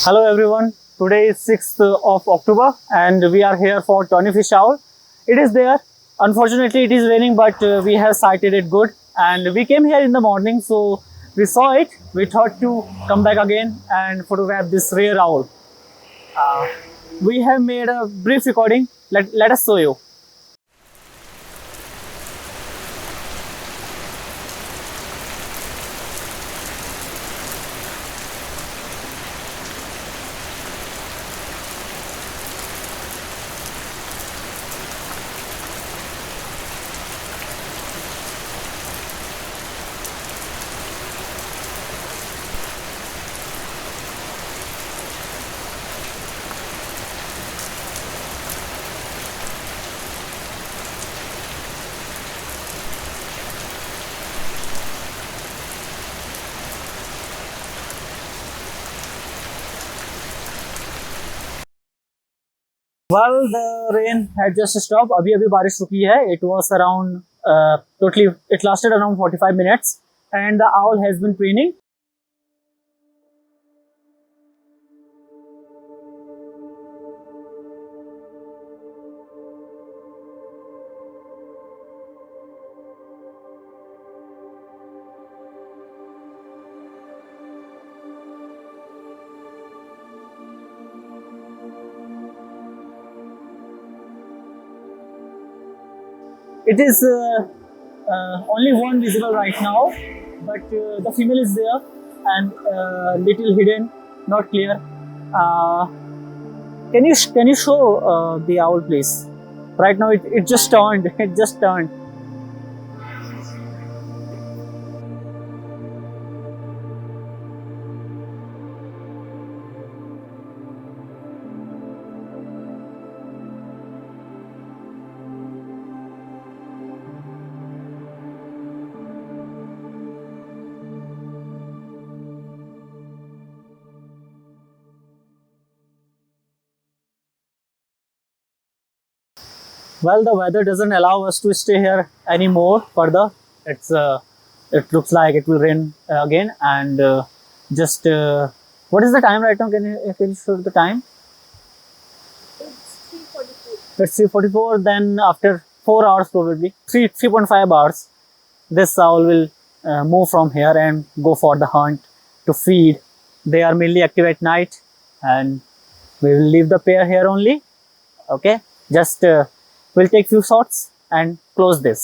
Hello everyone, today is 6th of October and we are here for Tawny Fish Owl. It is there. Unfortunately it is raining, but we have sighted it good and we came here in the morning, so we saw it. We thought to come back again and photograph this rare owl. We have made a brief recording. Let us show you. Well, the rain had just stopped. अभी बारिश रुकी है. It was around it lasted around 45 minutes and the owl has been preening. It is only one visible right now, but the female is there and little hidden, not clear. Can you show the owl, please? Right now it just turned. It just turned. Well, the weather doesn't allow us to stay here anymore further. It looks like it will rain again, and just what is the time right now? Can you show the time? It's 3:44. Then after 4 hours, probably 3.5 hours, this owl will move from here and go for the hunt to feed. They are mainly active at night, and we will leave the pair here only. Okay, just we'll take few shots and close this.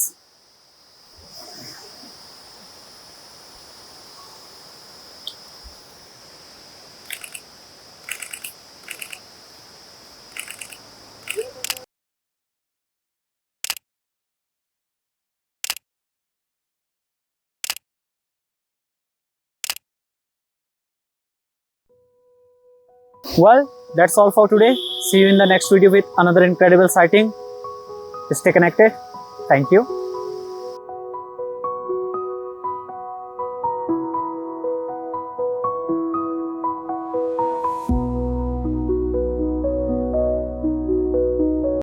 Well, that's all for today. See you in the next video with another incredible sighting. Stay connected. Thank you.